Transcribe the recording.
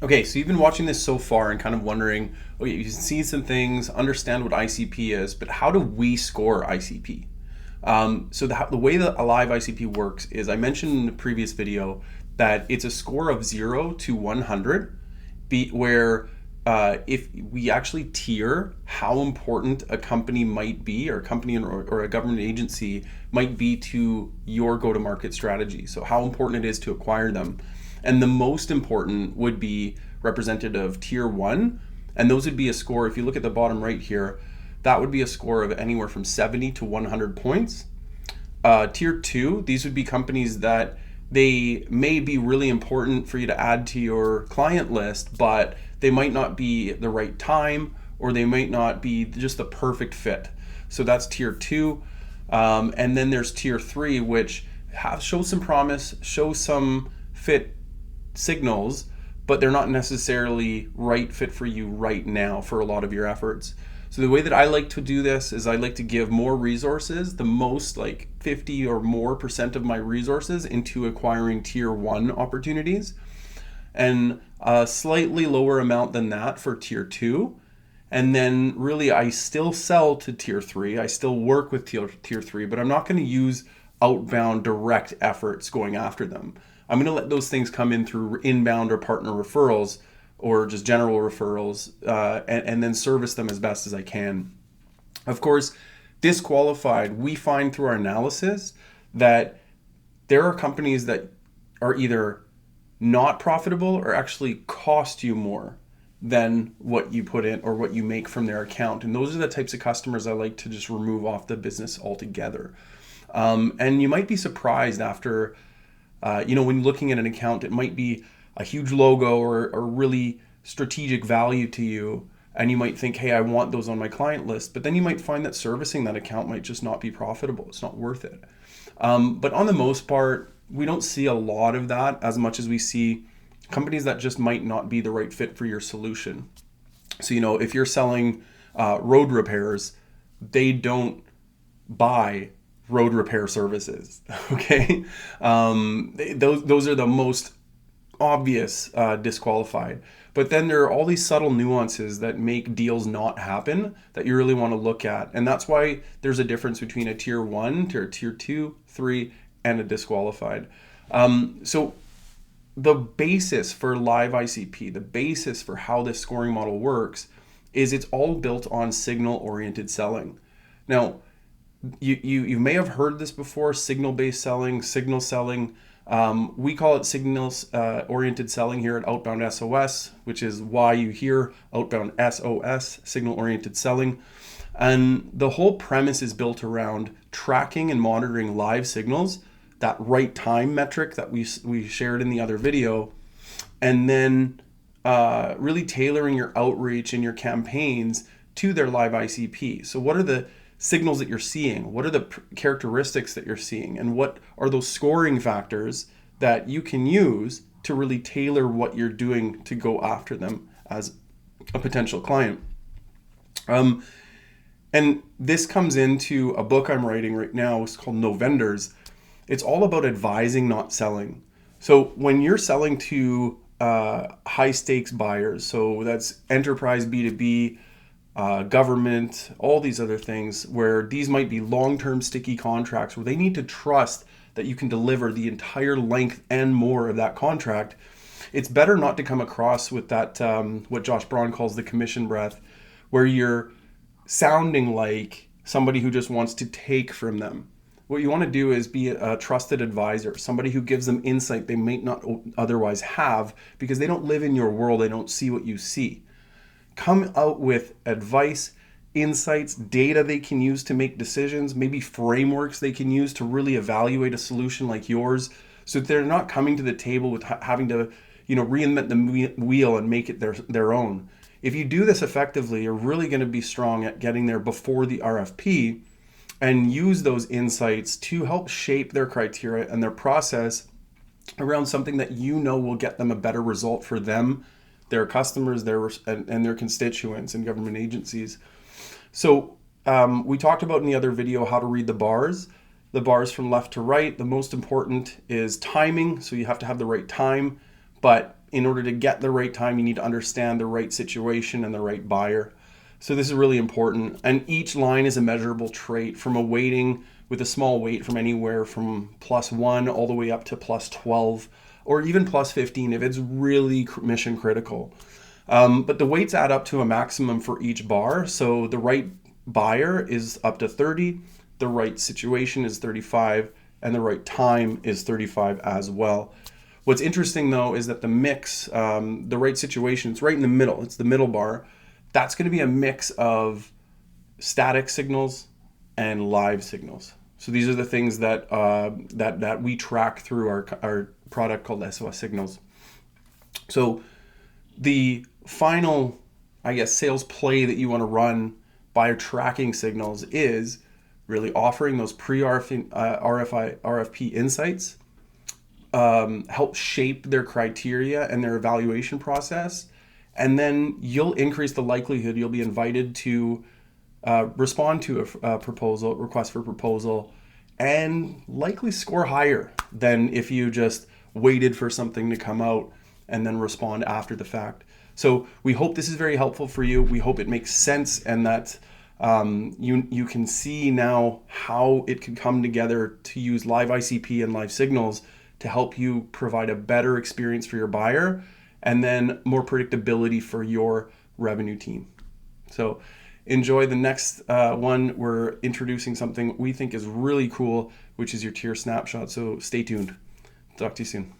Okay, so you've been watching this so far and kind of wondering, okay, you can see some things, understand what ICP is, but how do we score ICP? So the way that a live ICP works is I mentioned in the previous video that it's a score of 0 to 100, where if we actually tier how important a company might be, or a company or a government agency might be to your go-to-market strategy. So how important it is to acquire them. And the most important would be representative of tier 1. And those would be a score, if you look at the bottom right here, that would be a score of anywhere from 70 to 100 points. Tier 2, these would be companies that they may be really important for you to add to your client list, but they might not be the right time, or they might not be just the perfect fit. So that's tier 2. And then there's tier 3, which shows some promise, shows some fit signals, but they're not necessarily right fit for you right now for a lot of your efforts. So the way that I like to do this is I like to give more resources, the most, like 50 or more % of my resources, into acquiring tier 1 opportunities, and a slightly lower amount than that for tier 2. And then really I still sell to tier 3. I still work with tier 3, but I'm not going to use outbound direct efforts going after them. I'm going to let those things come in through inbound or partner referrals, or just general referrals, and then service them as best as I can. Of course, disqualified, we find through our analysis that there are companies that are either not profitable or actually cost you more than what you put in or what you make from their account. And those are the types of customers I like to just remove off the business altogether. And you might be surprised after, when looking at an account, it might be a huge logo or really strategic value to you. And you might think, hey, I want those on my client list. But then you might find that servicing that account might just not be profitable. It's not worth it. But on the most part, we don't see a lot of that as much as we see companies that just might not be the right fit for your solution. So, if you're selling road repairs, they don't buy road repair services. Okay. Those are the most obvious disqualified. But then there are all these subtle nuances that make deals not happen that you really want to look at. And that's why there's a difference between a tier 1 to a tier 2, 3, and a disqualified. So the basis for live ICP, the basis for how this scoring model works, is it's all built on signal-oriented selling. Now, you may have heard this before: signal-based selling, signal selling. We call it signals oriented selling here at Outbound SOS, which is why you hear Outbound SOS, signal oriented selling. And the whole premise is built around tracking and monitoring live signals, that right time metric that we shared in the other video, and then really tailoring your outreach and your campaigns to their live ICP. So what are the signals that you're seeing? What are the characteristics that you're seeing? And what are those scoring factors that you can use to really tailor what you're doing to go after them as a potential client? And this comes into a book I'm writing right now. It's called No Vendors. It's all about advising, not selling. So when you're selling to high stakes buyers, so that's enterprise B2B, government, all these other things, where these might be long-term sticky contracts where they need to trust that you can deliver the entire length and more of that contract, it's better not to come across with that, what Josh Braun calls the commission breath, where you're sounding like somebody who just wants to take from them. What you want to do is be a trusted advisor, somebody who gives them insight they may not otherwise have because they don't live in your world, they don't see what you see. Come out with advice, insights, data they can use to make decisions, maybe frameworks they can use to really evaluate a solution like yours, so that they're not coming to the table with having to, reinvent the wheel and make it their own. If you do this effectively, you're really going to be strong at getting there before the RFP and use those insights to help shape their criteria and their process around something that will get them a better result for them, their customers, and their constituents and government agencies. So we talked about in the other video how to read the bars from left to right. The most important is timing. So you have to have the right time. But in order to get the right time, you need to understand the right situation and the right buyer. So this is really important. And each line is a measurable trait, from a weighting with a small weight from anywhere from +1 all the way up to +12 or even +15 if it's really mission critical. But the weights add up to a maximum for each bar. So the right buyer is up to 30, the right situation is 35, and the right time is 35 as well. What's interesting though is that the mix, the right situation, it's right in the middle. It's the middle bar. That's going to be a mix of static signals and live signals. So these are the things that that we track through our product called SOS Signals. So the final, I guess, sales play that you want to run by tracking signals is really offering those RFP insights, help shape their criteria and their evaluation process, and then you'll increase the likelihood you'll be invited to respond to a proposal, request for proposal, and likely score higher than if you just waited for something to come out and then respond after the fact. So we hope this is very helpful for you. We hope it makes sense and that you can see now how it can come together to use live ICP and live signals to help you provide a better experience for your buyer and then more predictability for your revenue team. So enjoy the next one. We're introducing something we think is really cool, which is your tier snapshot. So stay tuned. Talk to you soon.